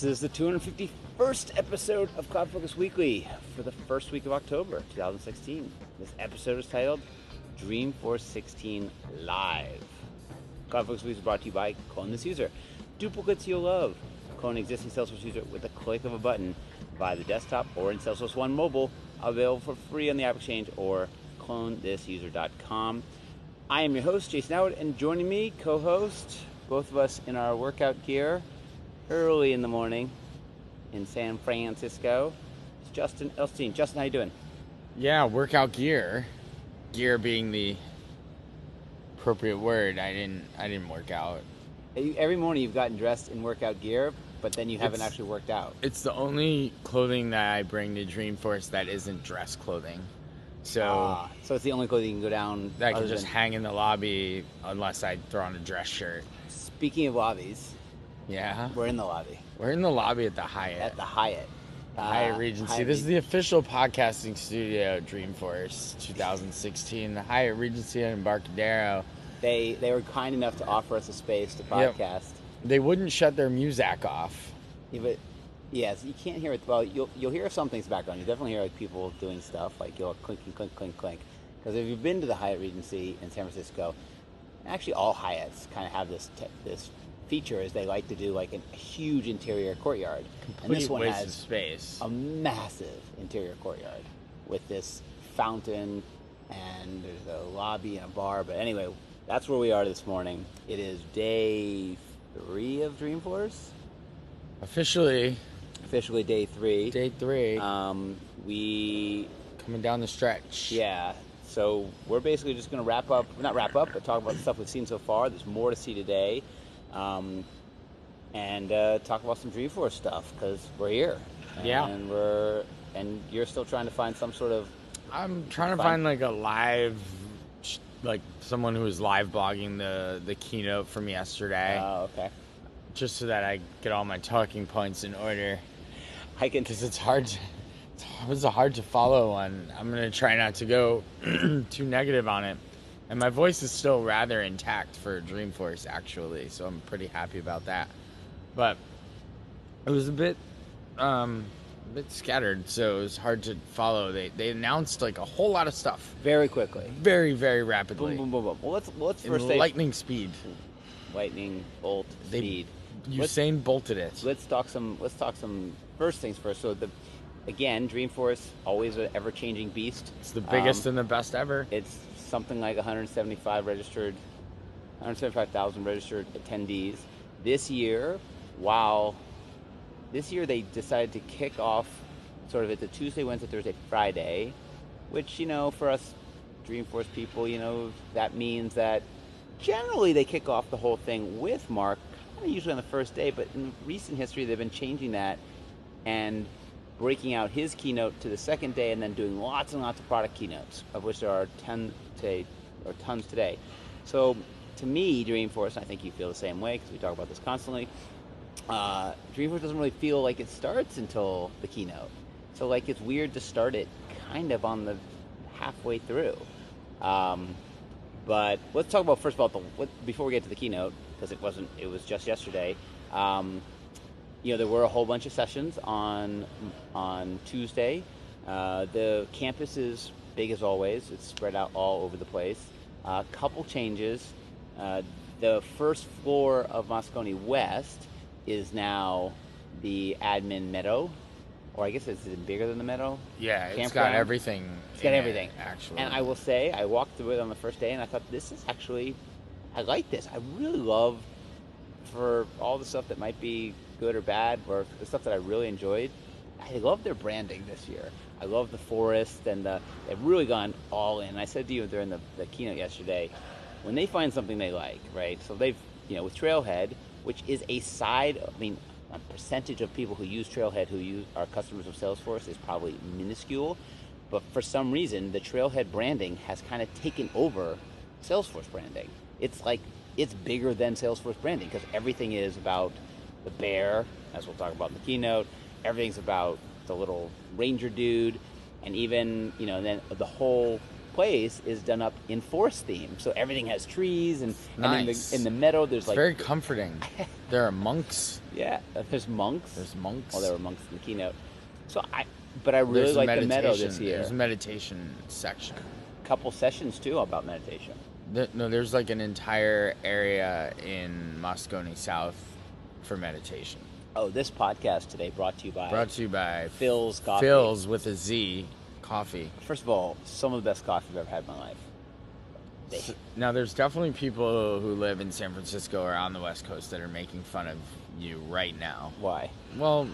This is the 251st episode of CloudFocus Weekly for the first week of October 2016. This episode is titled Dreamforce 16 Live. CloudFocus Weekly is brought to you by Clone This User. Duplicates you'll love. Clone an existing Salesforce user with a click of a button via the desktop or in Salesforce One Mobile, available for free on the App Exchange or clonethisuser.com. I am your host, Jason Howard, and joining me, co-host, both of us in our workout gear, early in the morning in San Francisco, it's Justin Elstein. Justin, how you doing? Yeah, workout gear. Gear being the appropriate word. I didn't work out. Every morning you've gotten dressed in workout gear, but then you haven't actually worked out. It's the only clothing that I bring to Dreamforce that isn't dress clothing. So it's the only clothing you can go down that I can just hang in the lobby unless I throw on a dress shirt. Speaking of lobbies, yeah, we're in the lobby. We're in the lobby at the Hyatt. At the Hyatt. Hyatt Regency. Hyatt This is the official podcasting studio at Dreamforce 2016. The Hyatt Regency in Embarcadero. They were kind enough to offer us a space to podcast. Yep. They wouldn't shut their music off. Yeah, but yes, you can't hear it. Well, you'll hear some things background. You definitely hear like people doing stuff, like you'll clinking, clink, clink, clink. Because if you've been to the Hyatt Regency in San Francisco, actually all Hyatts kind of have this feature is they like to do like a huge interior courtyard. And this one has space. A massive interior courtyard with this fountain and there's a lobby and a bar. But anyway, that's where we are this morning. It is day 3 of Dreamforce. Officially day 3. Day 3. We coming down the stretch. Yeah. So we're basically just going to not wrap up, but talk about the stuff we've seen so far. There's more to see today. And talk about some Dreamforce stuff because we're here. Yeah. And you're still trying to find some sort of. I'm trying to find like a live, like someone who was live blogging the keynote from yesterday. Oh, okay. Just so that I get all my talking points in order. Because it's hard to follow one. I'm gonna try not to go too negative on it. And my voice is still rather intact for Dreamforce, actually, so I'm pretty happy about that. But it was a bit scattered, so it was hard to follow. They announced like a whole lot of stuff very quickly, very very rapidly. Boom, boom, boom, boom. Well, let's first say lightning speed, lightning bolt speed. Usain bolted it. Let's talk some first things first. So again, Dreamforce, always an ever-changing beast. It's the biggest and the best ever. It's something like 175,000 registered attendees. This year they decided to kick off sort of it's a Tuesday, Wednesday, Thursday, Friday, which, for us Dreamforce people, that means that generally they kick off the whole thing with Mark, usually on the first day, but in recent history they've been changing that and breaking out his keynote to the second day and then doing lots and lots of product keynotes, of which there are tons today. So to me, Dreamforce, I think you feel the same way because we talk about this constantly, Dreamforce doesn't really feel like it starts until the keynote. So like it's weird to start it kind of on the halfway through. But let's talk about first of all before we get to the keynote, because it was just yesterday. There were a whole bunch of sessions on Tuesday. The campus is big as always. It's spread out all over the place. A couple changes. The first floor of Moscone West is now the admin meadow, or I guess it's bigger than the meadow. Yeah, it's got everything. It's got everything, actually. And I will say, I walked through it on the first day, and I thought, I like this. I really love, for all the stuff that might be good or bad, or the stuff that I really enjoyed, I love their branding this year. I love the forest, and they've really gone all in. I said to you during the keynote yesterday, when they find something they like, right? So they've, with Trailhead, which is a percentage of people who use Trailhead who are customers of Salesforce is probably minuscule, but for some reason, the Trailhead branding has kind of taken over Salesforce branding. It's bigger than Salesforce branding because everything is about the bear, as we'll talk about in the keynote. Everything's about the little ranger dude, and even, then the whole place is done up in forest theme. So everything has trees, and Nice. in the meadow there's It's like very comforting. There are monks. yeah, there's monks. There's monks. Well, there were monks in the keynote. But I really like the meadow this year. There's a meditation section. Couple sessions too about meditation. No, there's like an entire area in Moscone South for meditation. Oh, this podcast today brought to you by Phil's Coffee. Phil's with a Z coffee. First of all, some of the best coffee I've ever had in my life. Now, there's definitely people who live in San Francisco or on the West Coast that are making fun of you right now. Why? Well,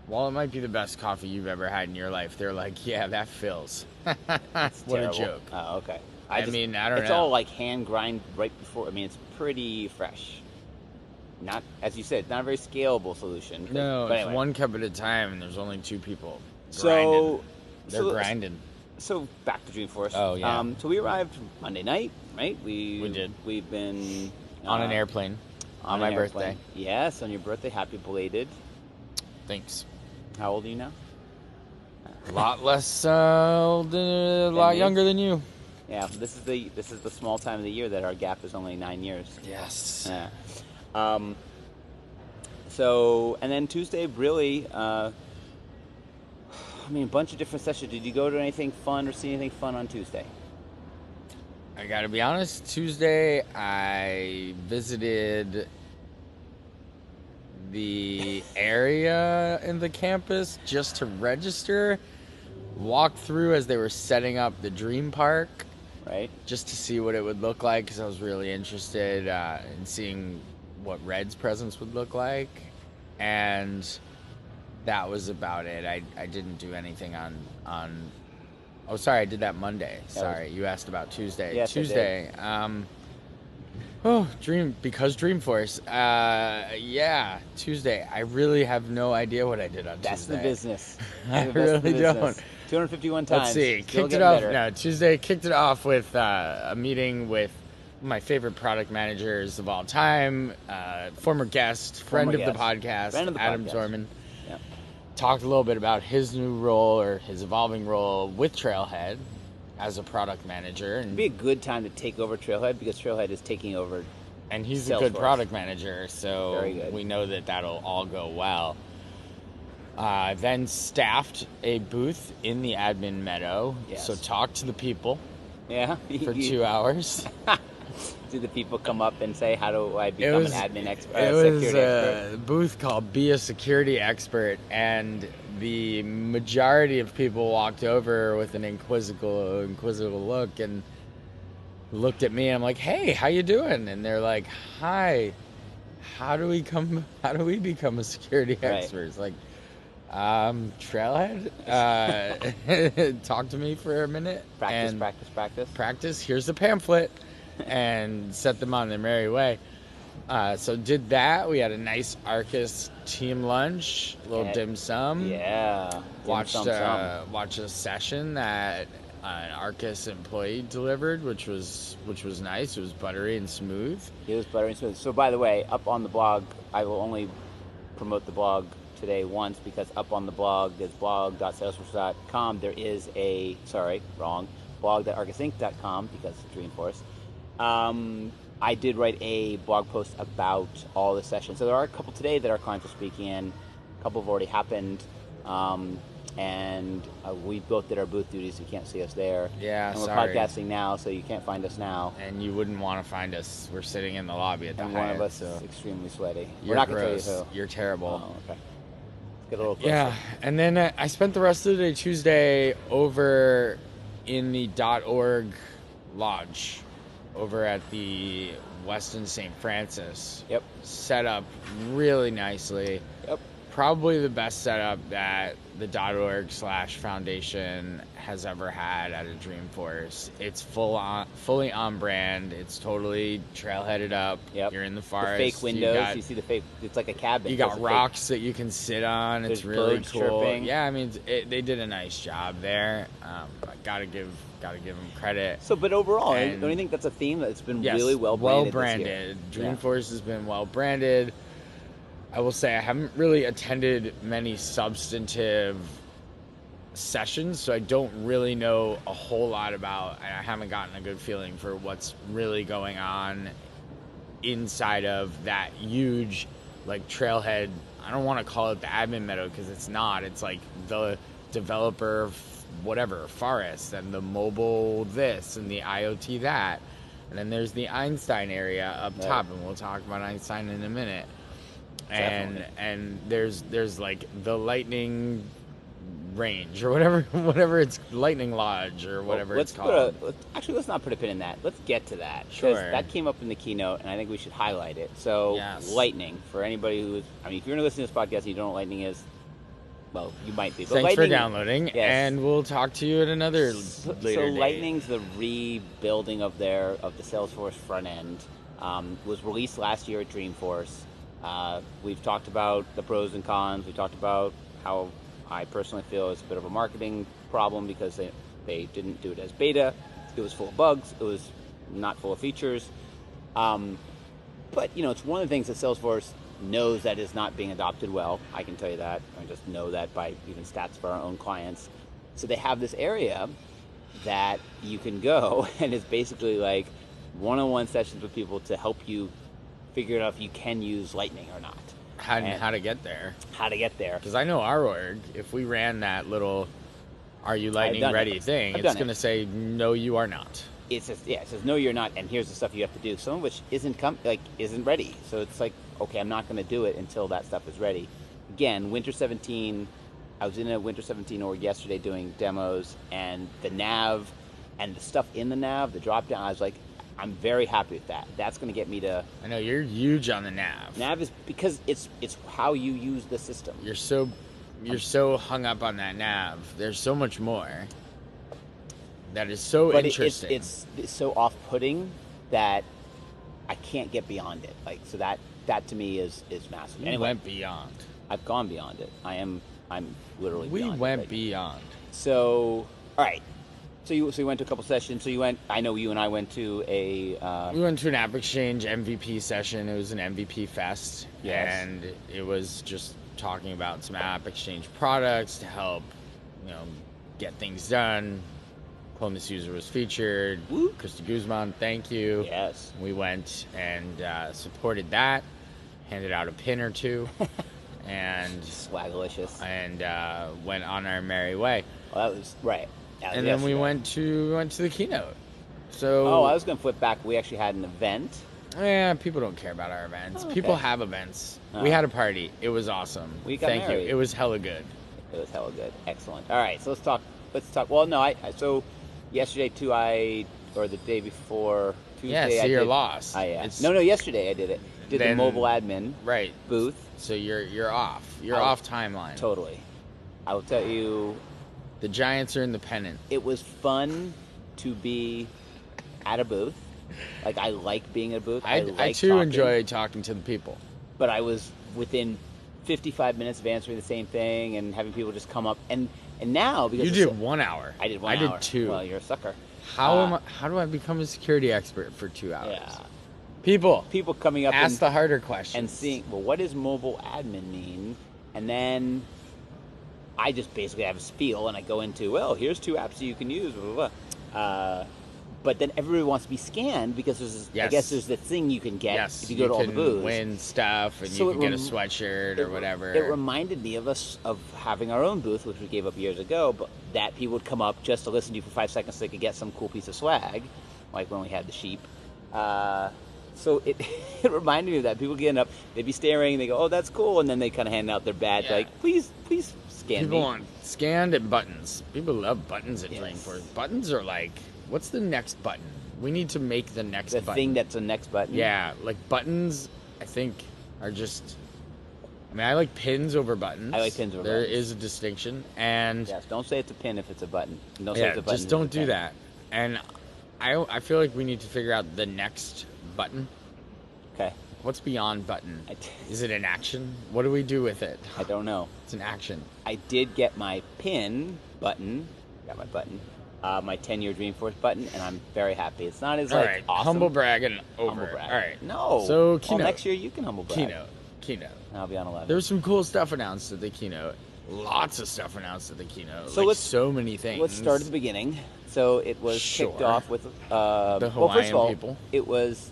while it might be the best coffee you've ever had in your life, they're like, yeah, that Phil's. What terrible. a joke. Oh, okay. I don't know. It's all like hand grind right before. I mean, it's pretty fresh. Not, as you said, not a very scalable solution. No, but it's anyway. one cup at a time, and there's only two people So grinding. They're grinding. So back to Dreamforce. Oh, yeah. So we arrived Monday night, right? We did. We've been On an airplane. On my birthday. Yes, on your birthday. Happy belated. Thanks. How old are you now? A lot less, a lot me? younger than you. Yeah, this is the small time of the year that our gap is only 9 years. Yes. Yeah. So, and then Tuesday, really, I mean, a bunch of different sessions. Did you go to anything fun or see anything fun on Tuesday? I gotta be honest, Tuesday I visited the area in the campus just to register, walked through as they were setting up the Dream Park, Right? just to see what it would look like, because I was really interested in seeing what Red's presence would look like, and that was about it. I didn't do anything on oh, sorry, I did that Monday. Sorry, you asked about Tuesday. Yes, Tuesday, because Dreamforce. Yeah, Tuesday. I really have no idea what I did on That's Tuesday. the business. I That's the really business. don't. 251 times. Let's see. Still Kicked it getting off. better. No, Tuesday kicked it off with a meeting with my favorite product managers of all time, former guest, friend of the podcast, Adam Zorman. Yep. Talked a little bit about his new role or his evolving role with Trailhead as a product manager, It'd be a good time to take over Trailhead because Trailhead is taking over. and he's a Salesforce. good product manager, so Very good. we know that that'll all go well. Then staffed a booth in the admin meadow, Yes. so talked to the people Yeah. for 2 hours. Do the people come up and say, "How do I become an admin expert?" It was Security expert? a booth called Be a Security Expert, and the majority of people walked over with an inquisitive look and looked at me, and I'm like, "Hey, how you doing?" And they're like, "Hi, how do we become a security Right. expert?" It's like, Trailhead, talk to me for a minute. Practice. Here's the pamphlet. And set them on their merry way. So did that. We had a nice Arkus team lunch, a little dim sum. Yeah. Watched a session that an Arkus employee delivered, which was nice. It was buttery and smooth. It was buttery and smooth. So by the way, up on the blog, I will only promote the blog today once, because up on the blog, there's blog.salesforce.com. There is blog.arkusinc.com, because it's Dreamforce. I did write a blog post about all the sessions. So there are a couple today that our clients are speaking in. A couple have already happened. And we both did our booth duties, so you can't see us there. Yeah, and we're sorry. podcasting now, so you can't find us now. And you wouldn't want to find us. We're sitting in the lobby at the And Hyatt. one of us so is extremely sweaty. you're We're not gross. going to tell you who. You're terrible. Oh, okay. Let's get a little closer. Yeah, and then I spent the rest of the day Tuesday over in the .org lodge over at the Westin St. Francis. Yep. Set up really nicely. Yep. Probably the best setup that the .org/foundation has ever had at a Dreamforce. It's fully on brand. It's totally trailheaded up. Yep. You're in the forest. The fake windows. You see the fake. It's like a cabin. You got There's a rocks that you can sit on. There's It's really birds cool. chirping. Yeah, I mean, they did a nice job there. I gotta give them credit. So, but overall, And- don't you think that's a theme that's been Yes, really well branded? branded. This year? Dreamforce has been well branded. I will say I haven't really attended many substantive sessions, so I don't really know a whole lot about, and I haven't gotten a good feeling for what's really going on inside of that huge, like, trailhead. I don't want to call it the admin meadow because it's not. It's like the developer whatever forest and the mobile this and the IoT that, and then there's the Einstein area up top, and we'll talk about Einstein in a minute. And there's like the lightning range or whatever it's lightning lodge or whatever it's called. Let's not put a pin in that. Let's get to that. Sure. That came up in the keynote, and I think we should highlight it. So, yes. Lightning, for anybody who is, I mean, if you're going to listen to this podcast and you don't know what Lightning is, well, you might be. But Thanks Lightning, for downloading, yes. And we'll talk to you at another later date. Lightning's the rebuilding of the Salesforce front end. Was released last year at Dreamforce. We've talked about the pros and cons. We talked about how I personally feel it's a bit of a marketing problem because they didn't do it as beta. It was full of bugs. It was not full of features. But, it's one of the things that Salesforce knows that is not being adopted well. I can tell you that. I just know that by even stats for our own clients. So they have this area that you can go, and it's basically like one-on-one sessions with people to help you figure out if you can use Lightning or not. How to get there. How to get there. Because I know our org, if we ran that little "Are you Lightning ready" thing, it's going to say, "No, you are not." It says "No, you're not," and here's the stuff you have to do. Some of which isn't ready. So it's like, okay, I'm not going to do it until that stuff is ready. Again, Winter 17. I was in a Winter 17 org yesterday doing demos, and the nav and the stuff in the nav, the drop down. I was like, I'm very happy with that. That's going to get me to. I know you're huge on the nav. Nav is because it's how you use the system. You're so hung up on that nav. There's so much more. That is so interesting. It's so off-putting that I can't get beyond it. Like, so that to me is massive. You went beyond. I've gone beyond it. I'm literally. We beyond went it beyond. So, all right. So you went to a couple sessions. So you went. I know you and I went to a. We went to an App Exchange MVP session. It was an MVP fest, and it was just talking about some App Exchange products to help, get things done. Columbus User was featured. Woo. Krista Guzman, thank you. Yes. We went and supported that. Handed out a pin or two, and swagalicious, and went on our merry way. Well, that was right. And then we went to the keynote. So I was going to flip back. We actually had an event. Yeah, people don't care about our events. Okay. People have events. We had a party. It was awesome. We got married. Thank you. It was hella good. It was hella good. Excellent. All right, so let's talk. Well, no, so yesterday too, or the day before Tuesday. Yeah, so I you're did, lost. No, yesterday I did it. Did the mobile admin booth. So you're off. You're off timeline. Totally. I will tell you. The Giants are in the pennant. It was fun to be at a booth. Like, I like being at a booth. I too enjoy talking to the people. But I was within 55 minutes of answering the same thing and having people just come up. And now, because you did 1 hour. I did 1 hour. I did 2. Well, you're a sucker. How do I become a security expert for 2 hours? Yeah. People coming up ask the harder questions and seeing, well, what does mobile admin mean? And then I just basically have a spiel and I go into, well, here's 2 apps that you can use, blah, blah, blah. But then everybody wants to be scanned because I guess there's the thing you can get if you go to all the booths. You can win stuff and you can get a sweatshirt or whatever. It reminded me of having our own booth, which we gave up years ago, but that people would come up just to listen to you for 5 seconds so they could get some cool piece of swag, like when we had the sheep. So it reminded me of that. People getting up, they'd be staring, and they go, oh, that's cool, and then they kind of hand out their badge, like, please scan me. People want scanned and buttons. People love buttons at Dreamforce. Buttons are like, what's the next button? We need to make the next button. The thing that's the next button? Yeah, like buttons, I think, are just... I mean, I like pins over buttons. I like pins over buttons. There is a distinction, and... Yes, don't say it's a pin if it's a button. Don't say it's a button. Just don't do that. And I feel like we need to figure out the next button. Okay. What's beyond button? Is it an action? What do we do with it? I don't know. It's an action. I did get my pin button. Got my button. My 10-year Dreamforce button, and I'm very happy. It's not as awesome. Humble brag and over. Humble brag. All right. No. So keynote. Well, next year you can humble brag. Keynote. I'll be on 11. There was some cool stuff announced at the keynote. lots of stuff announced at the keynote. So like let's- so many things. Let's start at the beginning. So it was kicked Sure. off with The well, first Hawaiian of all, people. it was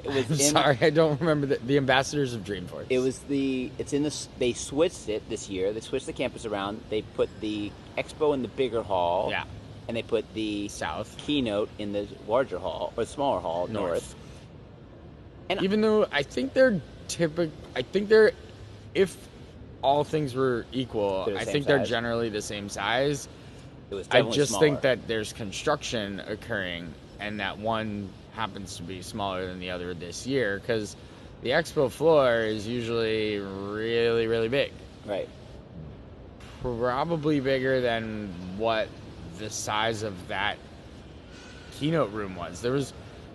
I'm in sorry, I don't remember the ambassadors of Dreamforce. it's in the they switched it this year. They switched the campus around. They put the expo in the bigger hall. Yeah. And they put the South. keynote in the larger hall or smaller hall north. And Even though I think they're if all things were equal, They're the I same think they're size. generally the same size. it was I definitely just smaller. think that there's construction occurring, and that one happens to be smaller than the other this year because the expo floor is usually really, really big. right. Probably bigger than what the size of that keynote room was. There was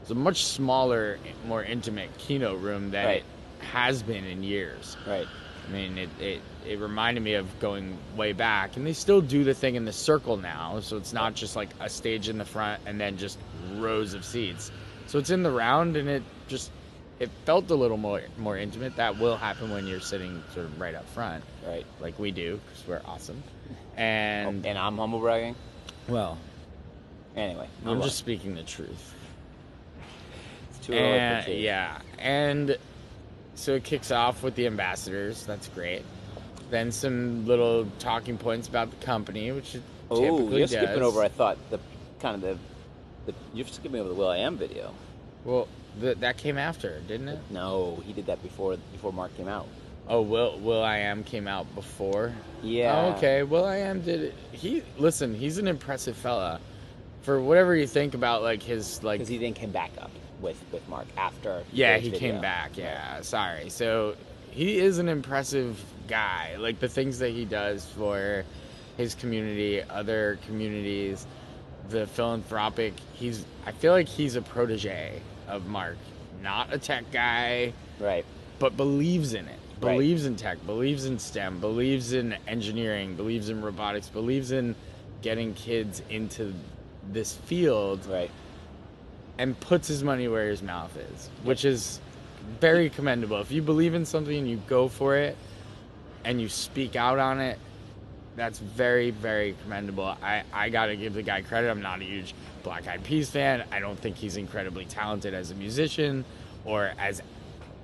a much smaller, more intimate keynote room than Right. it has been in years. Right. I mean, it reminded me of going way back, and they still do the thing in the circle now, so it's not just like a stage in the front and then just rows of seats. So it's in the round, and it felt a little more intimate. That will happen when you're sitting sort of right up front, Right. like we do, because we're awesome. And And I'm humble bragging. well, Anyway, I'm move just speaking the truth. on. It's too early And, for tea. yeah, and so it kicks off with the ambassadors. That's great. Then some little talking points about the company, which it Oh, typically you're does. skipping over. I thought the you're skipping over the Will I Am video. Well, that came after, didn't it? No, he did that before Mark came out. Oh, Will I Am came out before. Yeah. Oh, okay. Will I Am did it. He's an impressive fella. For whatever you think about like his like. Because he then came back up with Mark after. Yeah, his he video. came back. Yeah, sorry. So he is an impressive guy. Like the things that he does for his community, other communities, the philanthropic. I feel like he's a protege of Mark, not a tech guy, Right. but believes in it. Right. Believes in tech, believes in STEM, believes in engineering, believes in robotics, believes in getting kids into this field, Right. and puts his money where his mouth is, which is very commendable. If you believe in something and you go for it and you speak out on it, that's very, very commendable. I gotta give the guy credit. I'm not a huge Black Eyed Peas fan. I don't think he's incredibly talented as a musician or as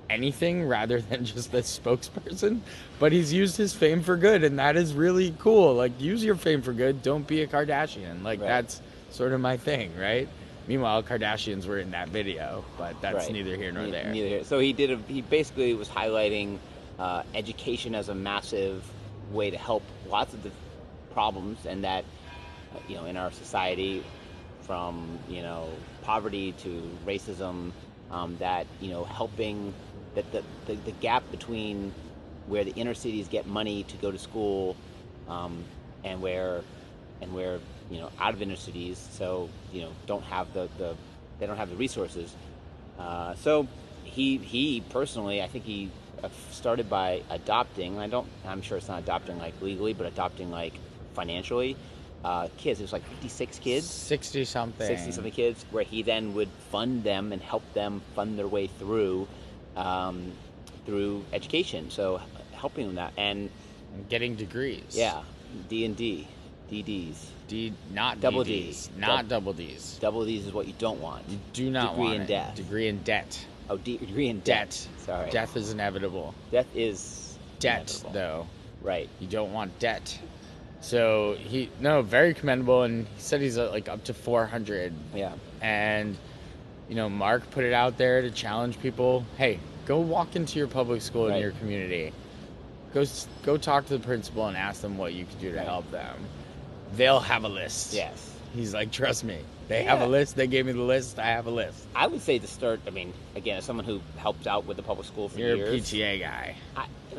anything rather than just a spokesperson, but he's used his fame for good, and that is really cool. Like, use your fame for good. Don't be a Kardashian. Like, Right. that's sort of my thing, right? Meanwhile, Kardashians were in that video, but that's Right. neither here nor there. Neither here. So he basically was highlighting education as a massive way to help lots of the problems, and that in our society, from poverty to racism, that helping that the gap between where the inner cities get money to go to school, and where out of inner cities, so don't have they don't have the resources. So he personally, I think he started by adopting. I'm sure it's not adopting like legally, but adopting like financially. Kids. There's like 56 kids. 60 something kids, where he then would fund them and help them fund their way through education. So helping them that, and getting degrees. yeah, D&D, DDs. Not Double Ds. D. Not double Ds. Double D's is what you don't want. You do not Degree want in it. death. Degree in debt. Oh, degree in debt. Sorry. Death is inevitable. Death is Debt, inevitable. though. Right. You don't want debt. So very commendable, and he said he's like up to 400. Yeah. And Mark put it out there to challenge people. Hey, go walk into your public school in Right. your community. Go talk to the principal and ask them what you can do to Right. help them. They'll have a list. Yes. He's like, trust me. They have a list. They gave me the list. I have a list. I would say to start. I mean, again, as someone who helped out with the public school for You're years, a PTA guy.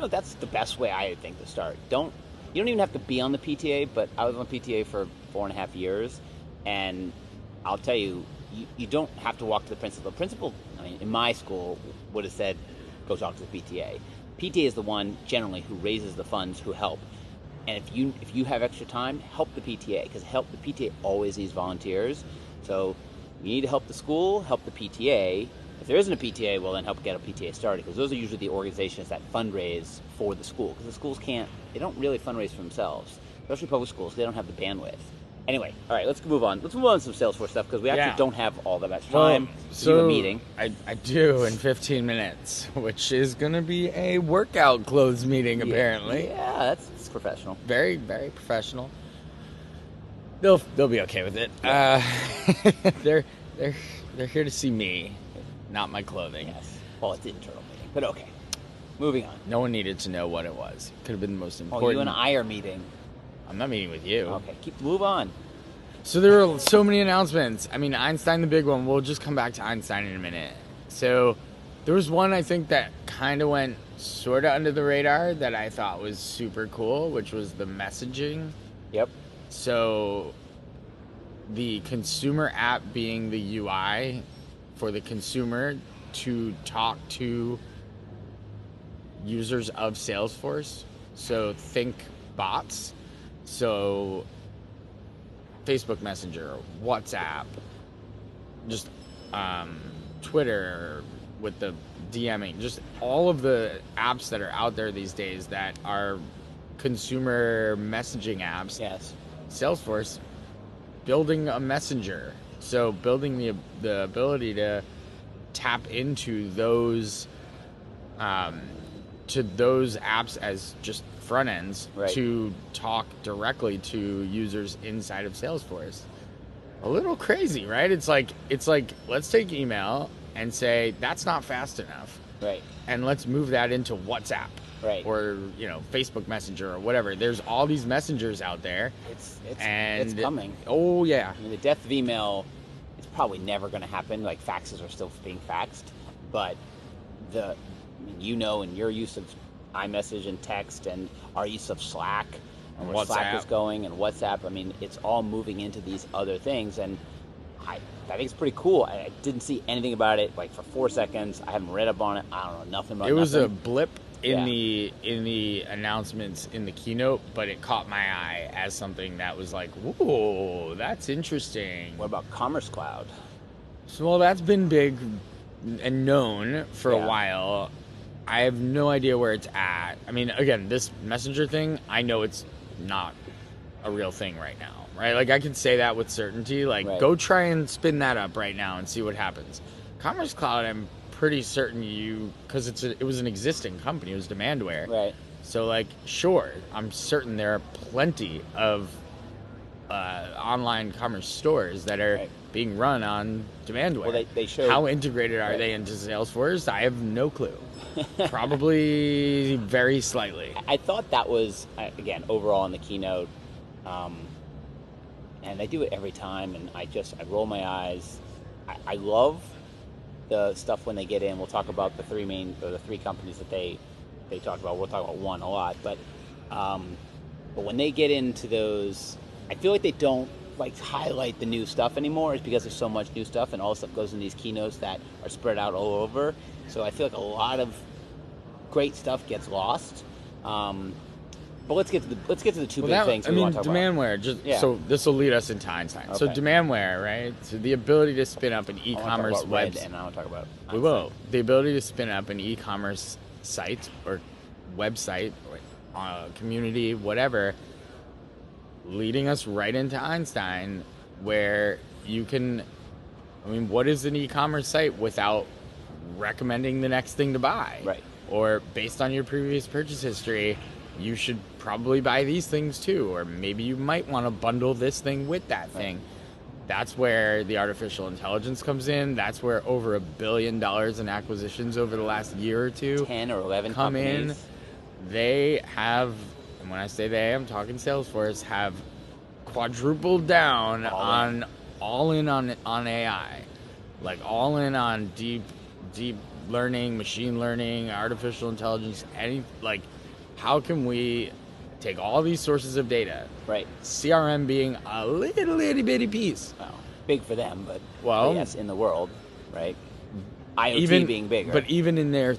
that's the best way I think to start. You don't even have to be on the PTA, but I was on the PTA for 4.5 years, and I'll tell you, you don't have to walk to the principal. The principal, I mean, in my school, would have said, go talk to the PTA. PTA is the one generally who raises the funds, who help. And if you have extra time, help the PTA, because the PTA always needs volunteers. So you need to help the school, help the PTA, If there isn't a PTA, well, then help get a PTA started, because those are usually the organizations that fundraise for the school, because the schools they don't really fundraise for themselves, especially public schools. They don't have the bandwidth. Anyway, all right, let's move on. Let's move on to some Salesforce stuff, because we actually don't have all that much time to do a meeting. I do in 15 minutes, which is going to be a workout clothes meeting, apparently. Yeah, that's professional. Very, very professional. They'll be okay with it. They're here to see me, not my clothing. Yes. Well, it's an internal meeting, but okay. Moving on. No one needed to know what it was. Could have been the most important. Oh, you and I are meeting. I'm not meeting with you. Okay, move on. So there were so many announcements. I mean, Einstein, the big one. We'll just come back to Einstein in a minute. So there was one, I think, that kind of went sort of under the radar that I thought was super cool, which was the messaging. Yep. So the consumer app being the UI for the consumer to talk to users of Salesforce. So think bots. So Facebook Messenger, WhatsApp, just Twitter with the DMing, just all of the apps that are out there these days that are consumer messaging apps. Yes. Salesforce building a messenger. So building the ability to tap into those apps as just front ends, right, to talk directly to users inside of Salesforce. A little crazy, right? It's like let's take email and say that's not fast enough, right, and let's move that into WhatsApp, right, or Facebook Messenger or whatever. There's all these messengers out there. It's coming. Oh yeah. I mean, the death of email is probably never going to happen. Like, faxes are still being faxed, but and your use of iMessage and text, and our use of Slack, and where Slack is going, and WhatsApp. I mean, it's all moving into these other things, and I think it's pretty cool. I didn't see anything about it like for 4 seconds. I haven't read up on it. I don't know nothing about it. It was a blip in the announcements in the keynote, but it caught my eye as something that was like, whoa, that's interesting. What about Commerce Cloud? So, well, that's been big and known for a while. I have no idea where it's at. I mean, again, this messenger thing, I know it's not a real thing right now, right? Like, I can say that with certainty. Like, go try and spin that up right now and see what happens. Commerce Cloud, I'm pretty certain because it was an existing company. It was Demandware. Right. So, like, sure, I'm certain there are plenty of online commerce stores that are being run on Demandware. Well, they showed... How integrated are they into Salesforce? I have no clue. Probably very slightly. I thought that was, again, overall in the keynote, and they do it every time, and I roll my eyes. I love the stuff when they get in. We'll talk about the three companies that they talked about. We'll talk about one a lot, but when they get into those, I feel like they don't highlight the new stuff anymore. It's because there's so much new stuff, and all the stuff goes in these keynotes that are spread out all over. So I feel like a lot of great stuff gets lost. But let's get to the two big things we want to talk about. Demandware, so this will lead us into Einstein. Okay. So Demandware, right? So the ability to spin up an e-commerce website. And I want to talk about Einstein. We will. The ability to spin up an e-commerce site or website, or community, whatever, leading us right into Einstein, where you can, what is an e-commerce site without recommending the next thing to buy? Right. Or based on your previous purchase history, you should probably buy these things too, or maybe you might want to bundle this thing with that thing. That's where the artificial intelligence comes in. That's where over $1 billion in acquisitions over the last year or two, 10 or 11 come companies. in. They have, and when I say they, I'm talking Salesforce, have quadrupled down all in on AI, like all in on deep learning, machine learning, artificial intelligence. How can we take all these sources of data? Right. CRM being a little itty bitty piece. Well, big for them, but yes, in the world, right? IoT being bigger. But even in their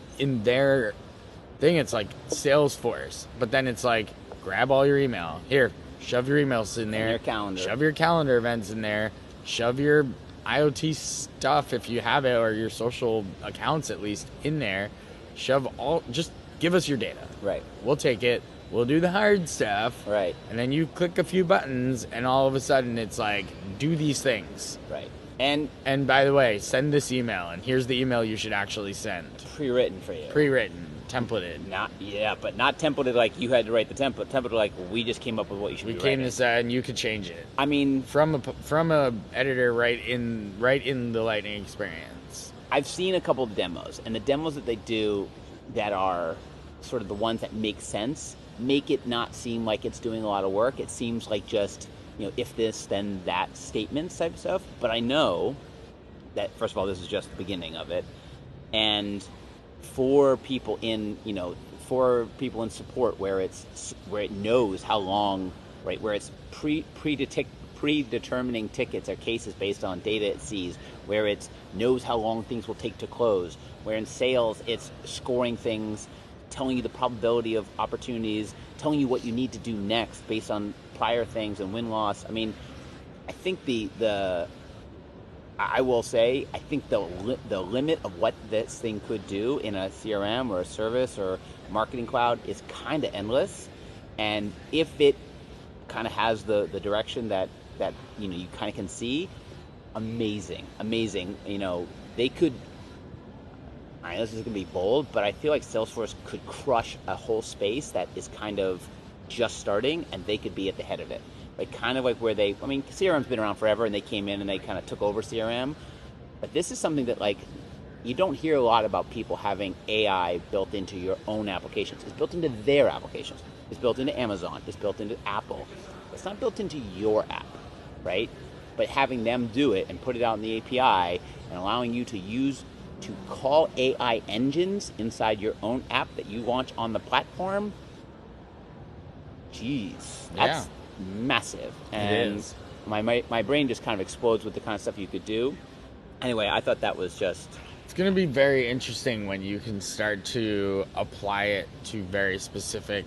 thing, it's like Salesforce. But then it's like, grab all your email. Here, shove your emails in there. And your calendar. Shove your calendar events in there. Shove your IoT stuff, if you have it, or your social accounts at least in there. Just give us your data. Right. We'll take it. We'll do the hard stuff. Right. And then you click a few buttons, and all of a sudden it's like, do these things. Right. And by the way, send this email, and here's the email you should actually send. Pre-written for you. Pre-written, templated. But not templated like you had to write the template. Templated like we just came up with what you should be writing. We came to say, and you could change it. I mean, from a editor right in the Lightning experience. I've seen a couple of demos, and the demos that they do that are sort of the ones that make sense make it not seem like it's doing a lot of work. It seems like just, if this, then that statements type of stuff. But I know that, first of all, this is just the beginning of it. And for people in support where it knows how long, right, where it's predetermining tickets or cases based on data it sees, where it knows how long things will take to close, where in sales it's scoring things, telling you the probability of opportunities, telling you what you need to do next based on prior things and win-loss. I mean, I think I will say, I think the limit of what this thing could do in a CRM or a service or marketing cloud is kind of endless. And if it kind of has the direction that you kind of can see, amazing. They could, I know this is going to be bold, but I feel like Salesforce could crush a whole space that is kind of just starting, and they could be at the head of it. Like kind of like where CRM's been around forever, and they came in and they kind of took over CRM. But this is something that you don't hear a lot about people having AI built into your own applications. It's built into their applications. It's built into Amazon. It's built into Apple. It's not built into your app, right? But having them do it and put it out in the API and allowing you to call AI engines inside your own app that you launch on the platform, that's massive. And it is. My brain just kind of explodes with the kind of stuff you could do. Anyway, I thought that was just... It's going to be very interesting when you can start to apply it to very specific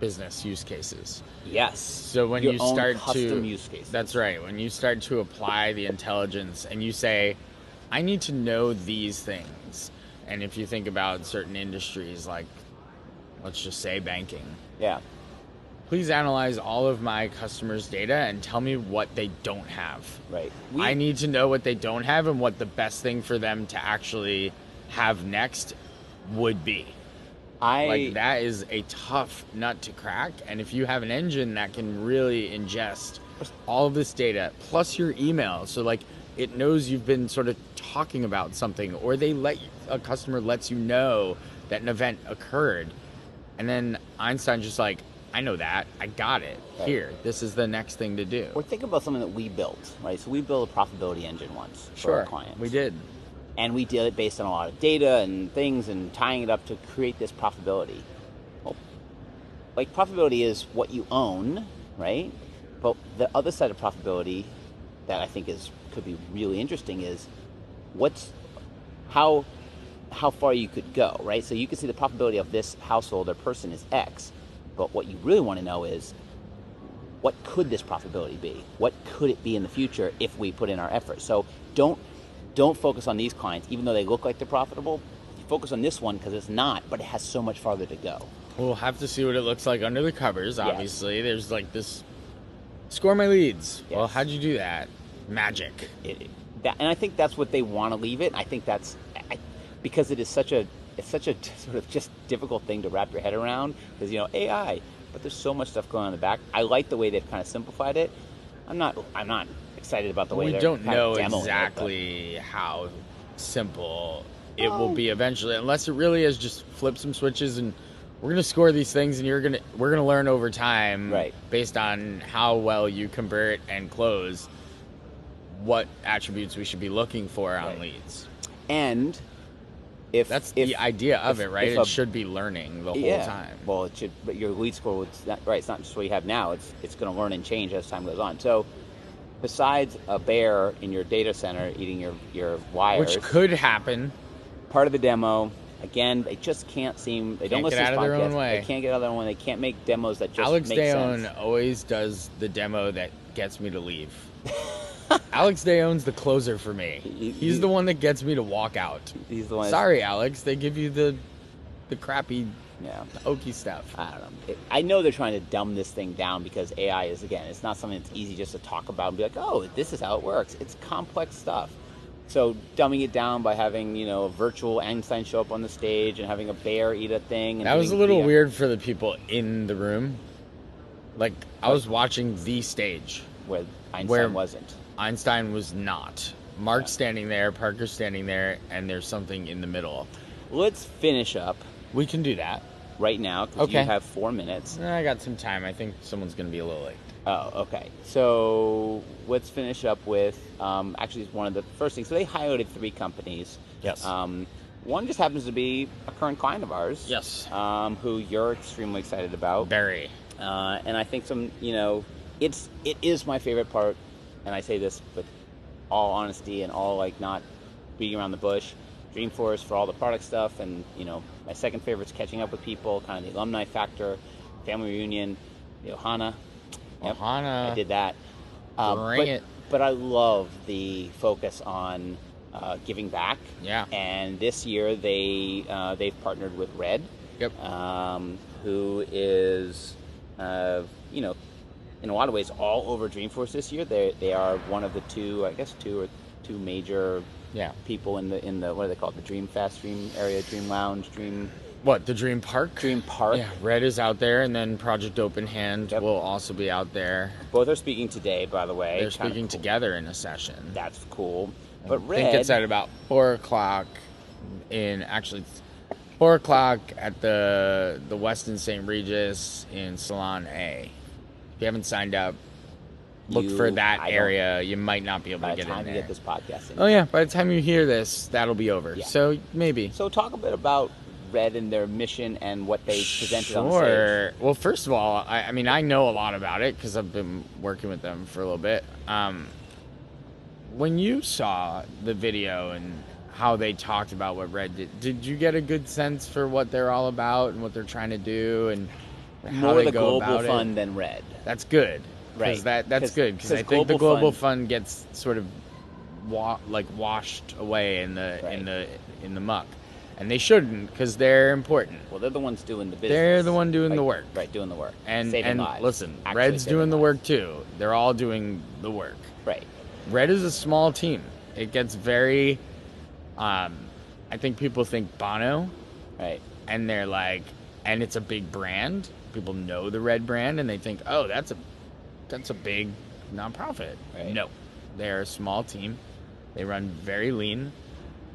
business use cases. Yes. So when your you own start custom use cases. That's right. When you start to apply the intelligence and you say, I need to know these things. And if you think about certain industries, like, let's just say banking. Yeah. Please analyze all of my customers' data and tell me what they don't have. Right. I need to know what they don't have and what the best thing for them to actually have next would be. That is a tough nut to crack. And if you have an engine that can really ingest all of this data, plus your email, so it knows you've been sort of talking about something, or a customer lets you know that an event occurred, and then Einstein's just like, I know that. I got it. Right. Here, this is the next thing to do. Or think about something that we built, right? So we built a profitability engine once for our clients. We did. And we did it based on a lot of data and things and tying it up to create this profitability. Well, profitability is what you own, right? But the other side of profitability that I think could be really interesting is how far you could go, right? So you can see the profitability of this household or person is X. But what you really want to know is, what could this profitability be? What could it be in the future if we put in our effort? So don't focus on these clients, even though they look like they're profitable. Focus on this one because it's not, but it has so much farther to go. We'll have to see what it looks like under the covers, obviously. Yes. There's this, score my leads. Yes. Well, how'd you do that? Magic. And I think that's what they want to leave it. I think that's because it's such a sort of just difficult thing to wrap your head around, because AI, but there's so much stuff going on in the back. I like the way they've kind of simplified it. I'm not excited about the way we don't know exactly how simple it will be eventually, unless it really is just flip some switches and we're going to score these things, and we're going to learn over time, right, based on how well you convert and close, what attributes we should be looking for on leads. And that's the idea of it, right? It should be learning the whole time. Well, it should, but your lead score would, right? It's not just what you have now. It's going to learn and change as time goes on. So, besides a bear in your data center eating your wires, which could happen, part of the demo. Again, they just can't seem. They don't listen to podcasts. Their own way. They can't get out of their own way. They can't make demos that just Alex make sense. Dayon always does the demo that gets me to leave. Alex Day owns the closer for me. He's the one that gets me to walk out. He's the one. Sorry, Alex. They give you the crappy, oaky stuff. I don't know. I know they're trying to dumb this thing down because AI is, again, it's not something that's easy just to talk about and be like, oh, this is how it works. It's complex stuff. So dumbing it down by having, a virtual Einstein show up on the stage and having a bear eat a thing. And that was a little weird for the people in the room. Like, I was watching the stage. Where Einstein wasn't. Einstein was not. Mark's standing there, Parker's standing there, and there's something in the middle. Let's finish up. We can do that. Right now, because you have 4 minutes. I got some time. I think someone's going to be a little late. Oh, okay. So let's finish up with, actually, it's one of the first things. So they highlighted 3 companies. Yes. One just happens to be a current client of ours. Yes. Who you're extremely excited about. Very. And I think it is my favorite part, and I say this with all honesty and all, not beating around the bush. Dreamforce for all the product stuff, and my second favorite is catching up with people, kind of the alumni factor, family reunion, the Ohana. Yep, Ohana. I did that. Bring it. But I love the focus on giving back. Yeah. And this year they've partnered with Red. Yep. Who is in a lot of ways all over Dreamforce this year. They are one of the two major people in the what do they call it? The Dream Fest, Dream Area, Dream Lounge, Dream. What, the Dream Park? Dream Park. Yeah, Red is out there, and then Project Open Hand will also be out there. Both are speaking today, by the way. They're speaking together in a session. That's cool. But I think it's at about 4 o'clock actually 4 o'clock at the Westin St. Regis in Salon A. If you haven't signed up, look for that area. You might not be able to get in there. By the time you get this podcast in. Oh, yeah. By the time you hear this, that'll be over. Yeah. So, maybe. So, talk a bit about Red and their mission and what they presented on the stage. Sure. Well, first of all, I mean, I know a lot about it because I've been working with them for a little bit. When you saw the video and how they talked about what Red did you get a good sense for what they're all about and what they're trying to do and how more they the go global about fund it? than Red. That's good. Right. That's good because I think the global fund gets sort of washed away in the muck. And they shouldn't, because they're important. Well, they're the ones doing the business. They're the one doing the work. Right, doing the work. And saving lives. Listen, Red's doing the work too. They're all doing the work. Right. Red is a small team. It gets very, I think people think Bono. Right. And they're like, and it's a big brand. People know the Red brand, and they think, oh, that's a big nonprofit. Right. No, they're a small team. They run very lean.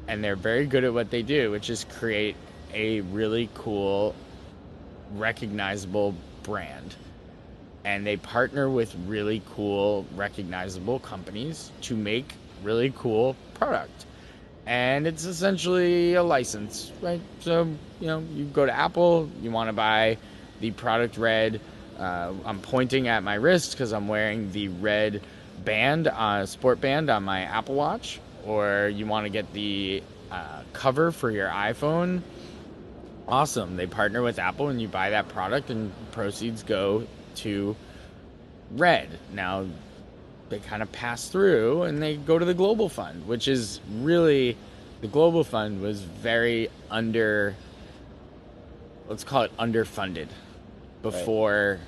And they're very good at what they do, which is create a really cool, recognizable brand. And they partner with really cool, recognizable companies to make really cool product. And it's essentially a license, right? So, you go to Apple, you want to buy the product Red. I'm pointing at my wrist because I'm wearing the Red band, sport band on my Apple Watch. Or you want to get the cover for your iPhone, awesome. They partner with Apple and you buy that product and proceeds go to Red. Now, they kind of pass through and they go to the Global Fund, which is really, the Global Fund was very let's call it underfunded before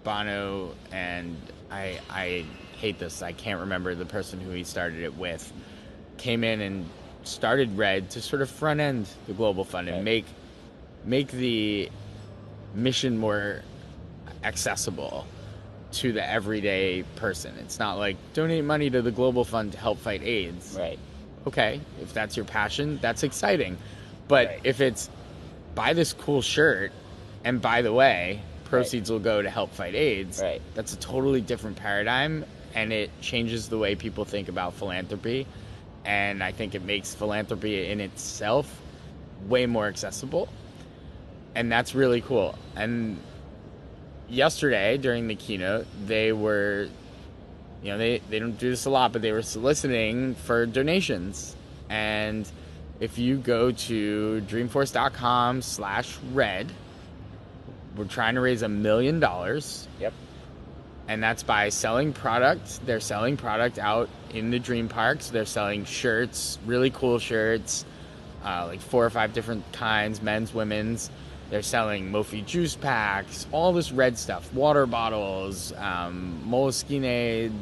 Bono and I hate this. I can't remember the person who he started it with. Came in and started Red to sort of front end the Global Fund and make the mission more accessible to the everyday person. It's not like donate money to the Global Fund to help fight AIDS. Right. Okay, if that's your passion, that's exciting. But if it's buy this cool shirt and by the way, proceeds will go to help fight AIDS. Right. That's a totally different paradigm. And it changes the way people think about philanthropy. And I think it makes philanthropy in itself way more accessible. And that's really cool. And yesterday, during the keynote, they were, they don't do this a lot, but they were soliciting for donations. And if you go to dreamforce.com/red, we're trying to raise $1 million. Yep. And that's by selling product. They're selling product out in the dream parks. They're selling shirts, really cool shirts, like 4 or 5 different kinds, men's, women's. They're selling Mophie juice packs, all this red stuff, water bottles, Moleskine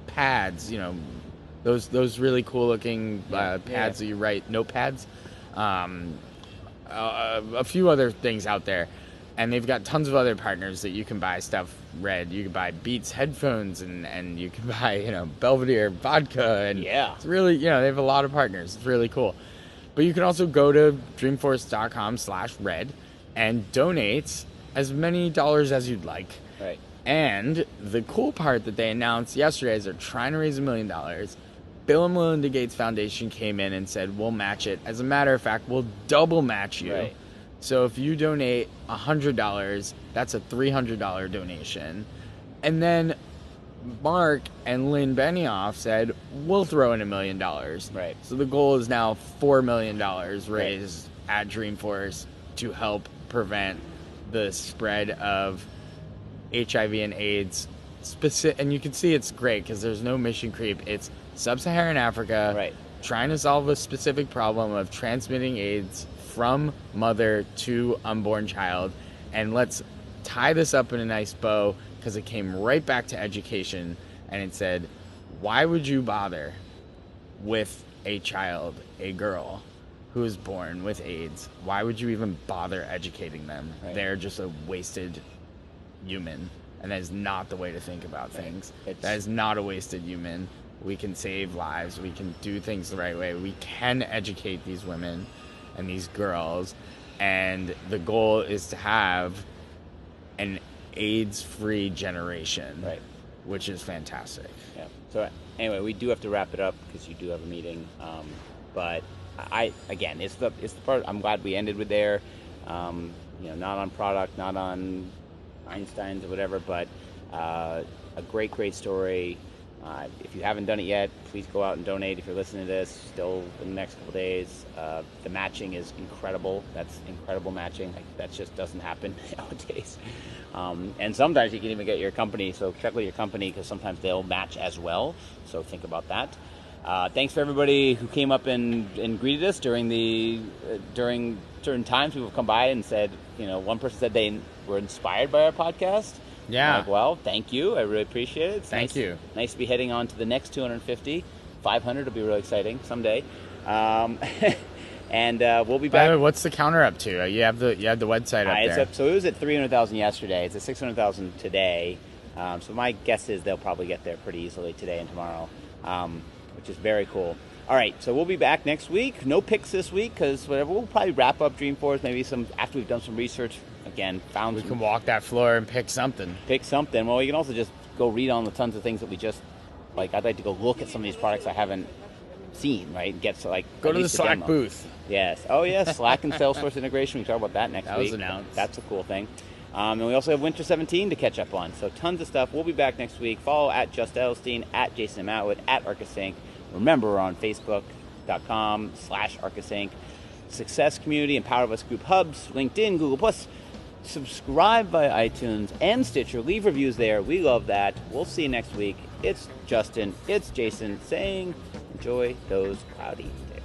pads, you know, those really cool looking pads that you write, notepads. A few other things out there. And they've got tons of other partners that you can buy stuff red. You can buy Beats headphones and you can buy, you know, Belvedere vodka. And it's really, you know, they have a lot of partners. It's really cool. But you can also go to dreamforce.com/red and donate as many dollars as you'd like. Right. And the cool part that they announced yesterday is they're trying to raise $1 million. Bill and Melinda Gates Foundation came in and said, we'll match it. As a matter of fact, we'll double match you. Right. So if you donate $100, that's a $300 donation. And then Mark and Lynn Benioff said, we'll throw in $1 million. Right. So the goal is now $4 million raised at Dreamforce to help prevent the spread of HIV and AIDS. And you can see it's great because there's no mission creep. It's sub-Saharan Africa trying to solve a specific problem of transmitting AIDS from mother to unborn child. And let's tie this up in a nice bow because it came right back to education. And it said, why would you bother with a child, a girl who is born with AIDS? Why would you even bother educating them? They're just a wasted human. And that is not the way to think about things. That is not a wasted human. We can save lives. We can do things the right way. We can educate these women and these girls. And the goal is to have an AIDS-free generation, which is fantastic. Yeah. So anyway, we do have to wrap it up because you do have a meeting. But again, it's the part. I'm glad we ended with there. You know, not on product, not on Einstein's or whatever, but a great story. If you haven't done it yet, please go out and donate. If you're listening to this still in the next couple of days, the matching is incredible. That's incredible matching. Like, that just doesn't happen nowadays. And sometimes you can even get your company. So check with your company because sometimes they'll match as well. So think about that. Thanks for everybody who came up and greeted us during certain times. People have come by and said, you know, one person said they were inspired by our podcast. Yeah. I'm like, well, thank you. I really appreciate it. It's Thank you. Nice to be heading on to the next 250. 500 will be really exciting someday. And we'll be back. By the way, what's the counter up to? You have the website up there. So it was at 300,000 yesterday. It's at 600,000 today. So my guess is they'll probably get there pretty easily today and tomorrow, which is very cool. All right, so we'll be back next week. No picks this week because whatever. We'll probably wrap up Dreamforce maybe after we've done some research. Again, we can walk that floor and pick something. Well, you can also just go read on the tons of things that we just like. I'd like to go look at some of these products I haven't seen. Right, get to like go to the Slack booth. Yes. Oh yes, Slack and Salesforce integration. We can talk about that next week. That was announced. That's a cool thing. And we also have Winter 17 to catch up on. So tons of stuff. We'll be back next week. Follow at Just Edelstein, at Jason Matwood, at Arkus Inc. Remember, we're on Facebook.com/Arkus Inc. Success Community and Power of Us Group Hubs, LinkedIn, Google+. Subscribe via iTunes and Stitcher. Leave reviews there. We love that. We'll see you next week. It's Justin. It's Jason saying enjoy those cloudy days.